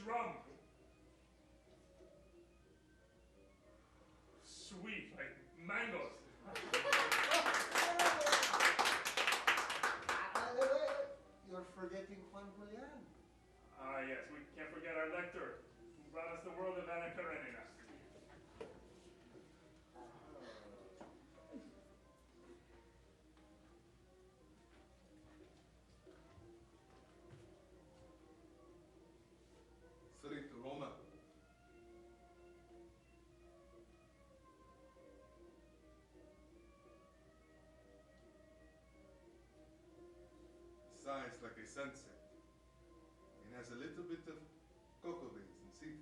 rum. Sweet, like mangoes. You're forgetting Juan Julian. Ah, yes, we can't forget our lector, who brought us the world of Anna Karenina. Straight to Roma. Size like a sunset. It has a little bit of cocoa beans and seed.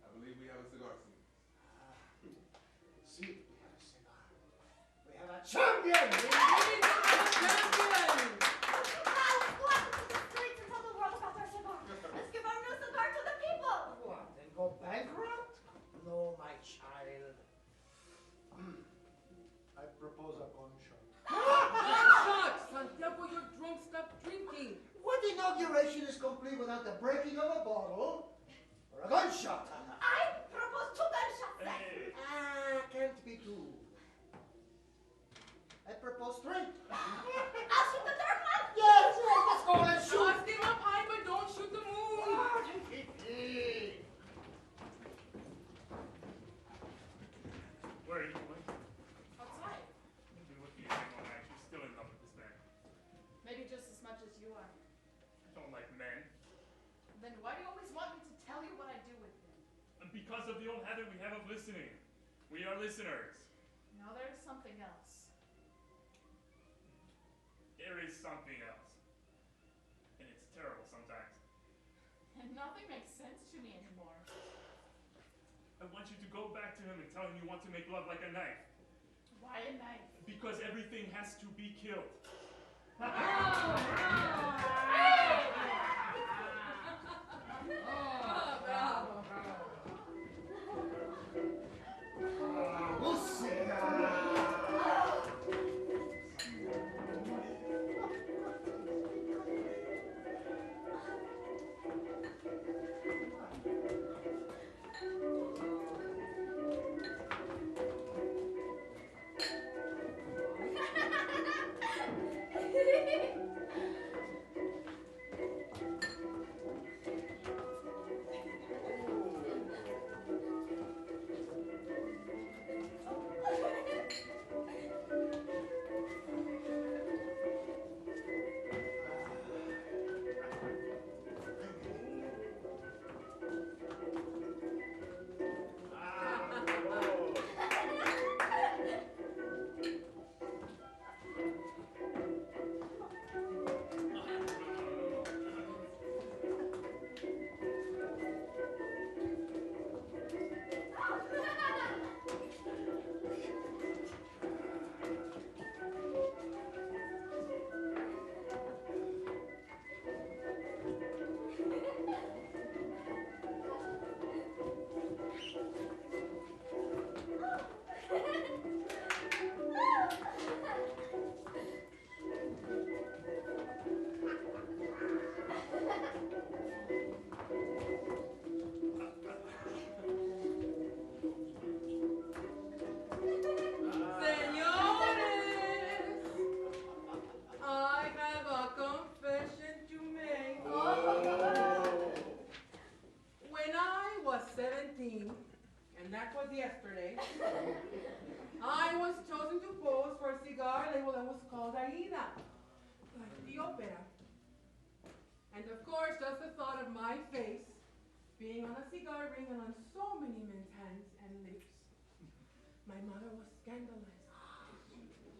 I believe we have a cigar scene. See, we have a cigar. We have a champion! Indeed, a champion! Let's go out into the streets and tell the world about our cigar. Let's give our new cigar to the people. What, and go bankrupt? No, my child. I propose a gun shot. Gunshots! Santiago, you're drunk. Stop drinking. What inauguration is complete without the breaking of a bottle or a gunshot? I propose 2 gunshots then. Hey, Can't be 2. I propose 3. I'll shoot the third one. Yes, let's go and shoot. Shoot him up high, but don't shoot the moon. where are you going? Outside. I've been with you all night. You're still in love with this man. Maybe just as much as you are. I don't like men. Then why do you always want me to tell you what I do with them? And because of the old habit we have of listening. We are listeners. No, there's something else. There is something else. And it's terrible sometimes. And nothing makes sense to me anymore. I want you to go back to him and tell him you want to make love like a knife. Why a knife? Because everything has to be killed. Bravo. and that was yesterday, I was chosen to pose for a cigar label that was called Aida, like the opera. And of course, just the thought of my face being on a cigar ring and on so many men's hands and lips, my mother was scandalized.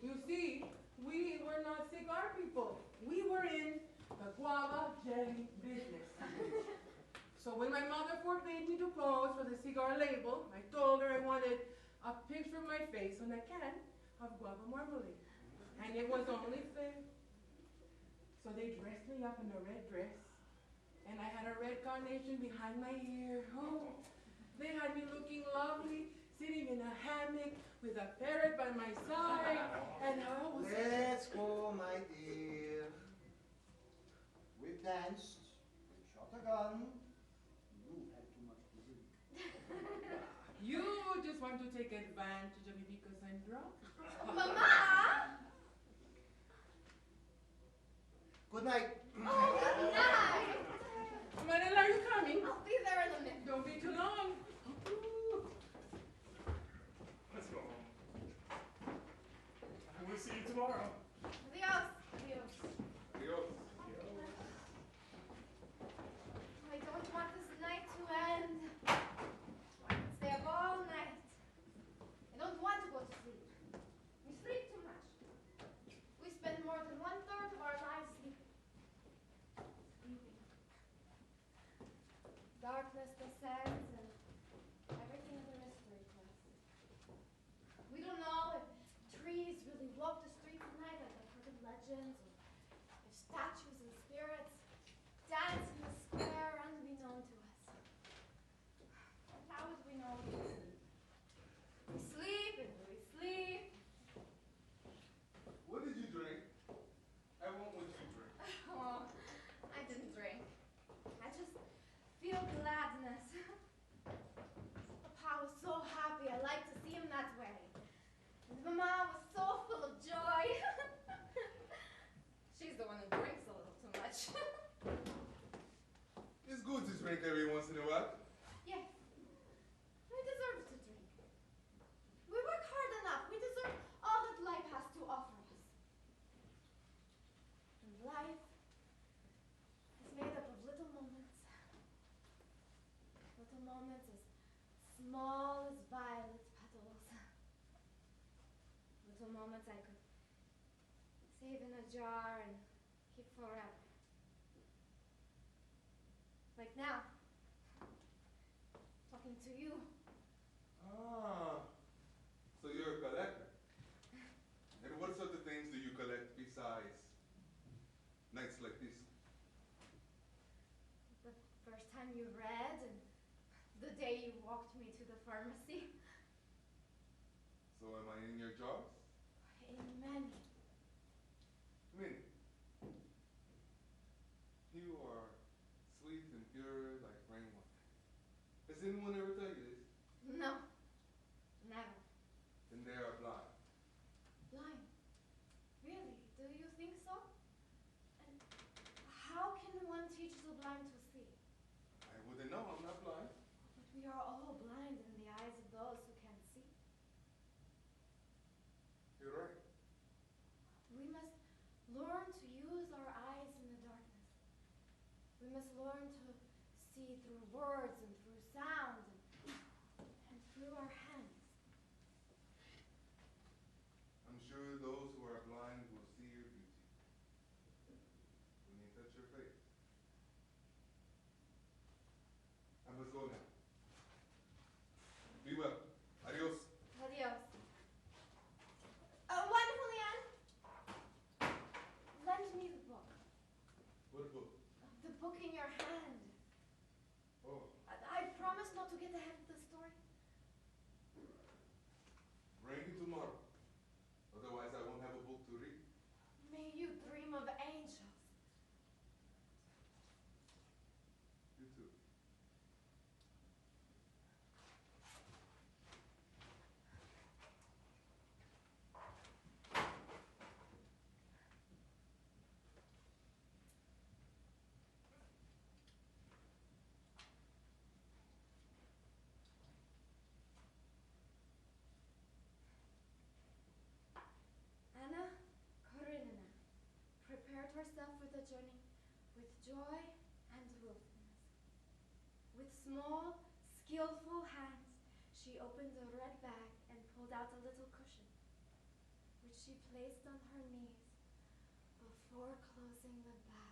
You see, we were not cigar people. We were in the guava jelly business. So when my mother forbade me to pose for the cigar label, I told her I wanted a picture of my face on a can of guava marmalade. And it was only fair. So they dressed me up in a red dress, and I had a red carnation behind my ear. Oh, they had me looking lovely, sitting in a hammock with a parrot by my side, and I was... Let's go, my dear. We danced, we gone. You had too much to drink. You just want to take advantage of me because I'm drunk. Mama! Good night. Oh, good night! Manila, are you coming? I'll be there in a minute. Don't be too long. Let's go home. We'll see you tomorrow. Adios. Adios. Adios. I don't want this night to end. I can stay up all night. I don't want to go to sleep. We sleep too much. We spend more than 1/3 of our lives sleeping. Sleeping. Darkness descends and everything is a mystery to us. We don't know if trees really walk the streets at night like I've heard of legends, or if statues and spirits dance in the square unbeknown to us. And how would we know if we sleep? We sleep and we sleep. What did you drink? I want what you drink. Oh, I didn't drink. I just feel gladness. Papa was so happy. I liked to see him that way. And Mama was so full of joy. She's the one who drinks a little too much. It's good to drink every once in a while. Yes, we deserve to drink. We work hard enough. We deserve all that life has to offer us. And life is made up of little moments. Little moments as small as violet petals. Little moments I could save in a jar and keep forever. Like now, talking to you. Ah, so you're a collector. And what sort of things do you collect besides nights like this? The first time you read and the day you walked me to the pharmacy. So am I in your jars? In many. Minnie, you are sweet and pure like rainwater. Has anyone ever tell you this? No, never. Then they are blind. Blind. Really? Do you think so? And how can one teach the blind to see? I wouldn't know, I'm not blind. But we are all blind in the eyes of those who can't see. You're right. We must learn to use our eyes in the darkness. We must learn to see through words and through sound and through our hands. I'm sure those who are blind will see your beauty when you touch your face. I must go now. Be well. Adios. Adios. One, Julian. Lend me the book. What book? The book in your hand. Oh, I promise not to get ahead of the story. bring it tomorrow. Otherwise, I won't have a book to read. May you dream of angels. You too. Anna Karenina prepared herself for the journey with joy and willfulness. With small, skillful hands, she opened a red bag and pulled out a little cushion, which she placed on her knees before closing the bag.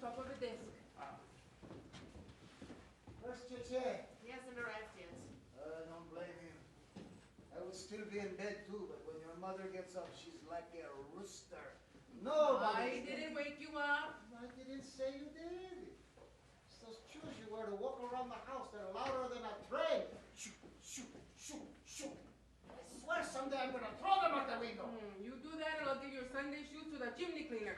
top of the desk. Where's Cheche? He hasn't arrived yet. Don't blame him. I would still be in bed too, but when your mother gets up, she's like a rooster. I Nobody. didn't wake you up. I didn't say you did. It's those shoes you wear to walk around the house. They're louder than a train. Shoot, shoot, shoot, shoot. I swear someday I'm gonna throw them out the window. You do that and I'll give your Sunday shoes to the chimney cleaner.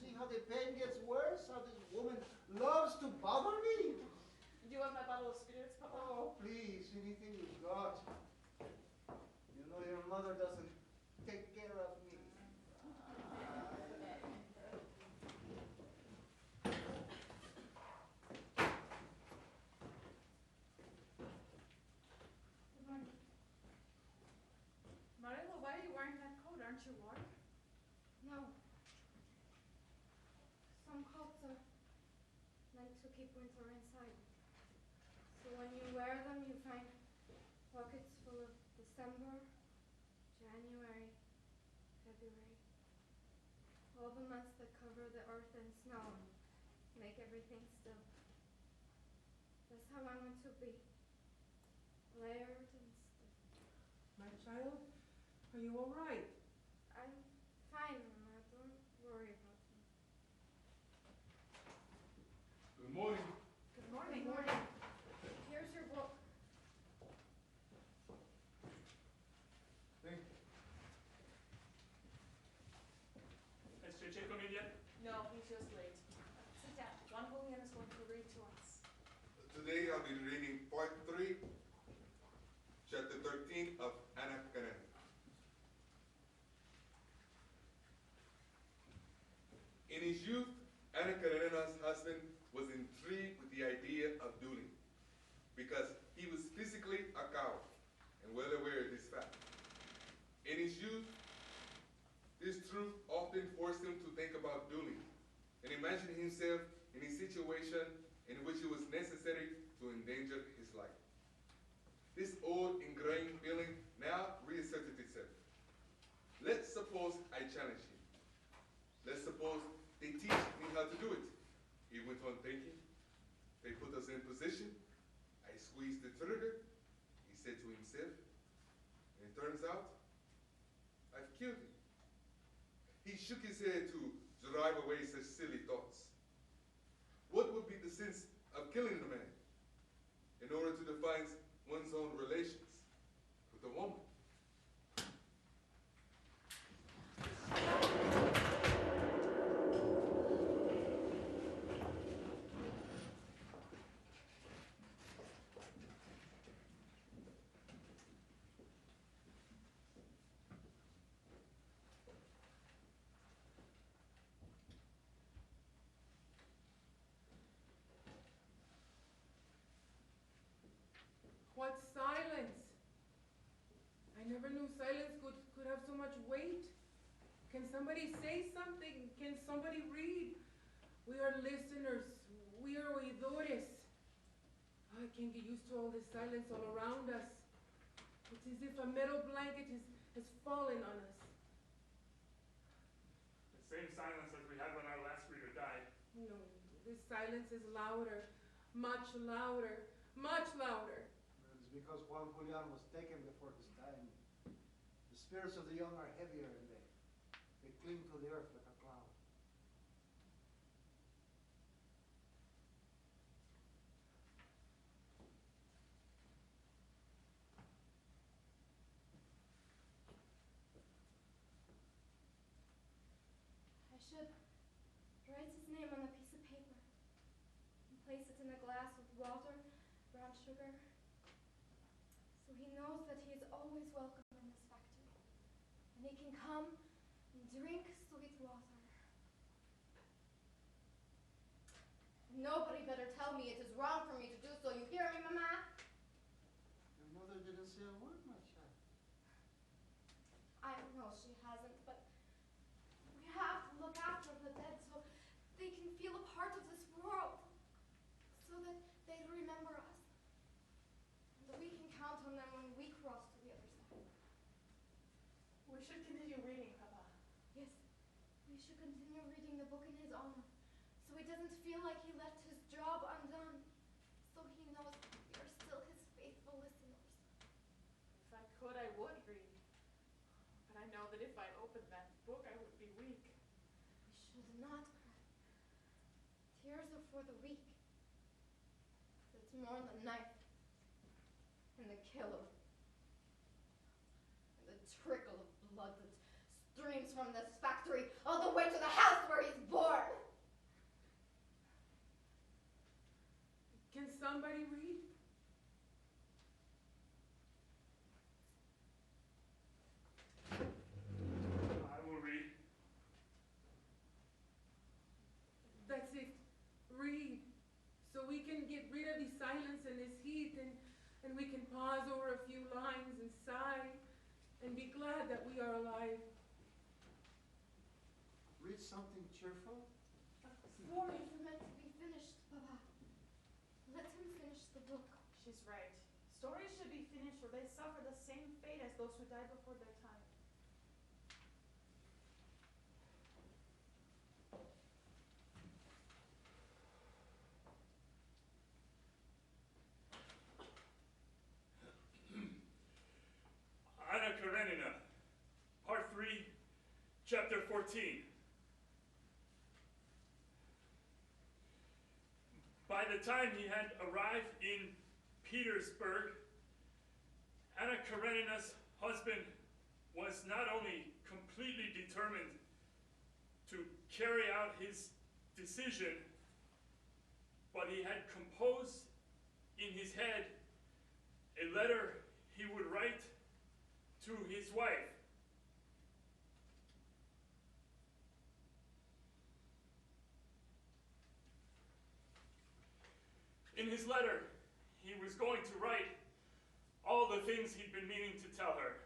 See how the pain gets worse? How this woman loves to bother me? Do you want my bottle of spirits, Papa? Oh, please, anything you got. You know your mother doesn't take care of me. Good morning. Marilo, why are you wearing that coat? Aren't you warm? No. Some coats are meant to keep winter inside. So when you wear them, you find pockets full of December, January, February. All the months that cover the earth in snow and make everything still. That's how I want to be. Layered and stiff. My child, are you all right? I'm fine, Mama. Don't worry about me. Good morning. Good morning. Good morning. Here's your book. Thank you. Has Cheche come in yet? No, he's just late. Sit down. Juan Julian is going to read to us. Today I'll be reading part 3, chapter 13 of Ana Karenina. In his youth, Ana Karenina's husband was intrigued with the idea of dueling because he was physically a coward and well aware of this fact. In his youth, this truth often forced him to think about dueling and imagine himself in a situation in which it was necessary to endanger his life. This old ingrained feeling now reasserted itself. Let's suppose I challenge him. Let's suppose they teach me how to do it. He went on thinking. They put us in position. I squeezed the trigger. He said to himself. And it turns out, I've killed him. He shook his head to drive away such silly thoughts. What would be the sense of killing the man in order to define one's own relations with a woman? What silence? I never knew silence could have so much weight. Can somebody say something? Can somebody read? We are listeners. We are oidores. I can't get used to all this silence all around us. It's as if a metal blanket has fallen on us. The same silence as we had when our last reader died. No, this silence is louder, much louder, much louder. It's because Juan Julian was taken before his time. The spirits of the young are heavier and they cling to the earth like a cloud. I should write his name on a piece of paper and place it in a glass with water, brown sugar, so he knows that he is always welcome in this factory, and he can come and drink sweet water. Nobody better tell me it is wrong for me to do so. You hear me, Mama? Your mother didn't say a word, my child. I know she hasn't, but we have to look after the dead so they can feel a part of this world, so that they remember us, and that we can count on them when we cross to the other side. We should continue reading, Papa. Yes, we should continue reading the book in his honor. it doesn't feel like he left his job undone. So he knows we are still his faithful listeners. If I could, I would read. But I know that if I opened that book, I would be weak. We should not cry. Tears are for the weak. It's more the knife and the killer and the trickle of blood that streams from this factory all the way to the house where he's born. Can somebody read? I will read. That's it. Read. So we can get rid of the silence and this heat, and we can pause over a few lines and sigh and be glad that we are alive. Read something cheerful. Stories are meant to be finished, Papa. Let him finish the book. She's right. Stories should be finished or they suffer the same fate as those who die before their time. Anna Karenina, Part 3, Chapter 14. By the time he had arrived in Petersburg, Anna Karenina's husband was not only completely determined to carry out his decision, but he had composed in his head a letter he would write to his wife. In his letter, he was going to write all the things he'd been meaning to tell her.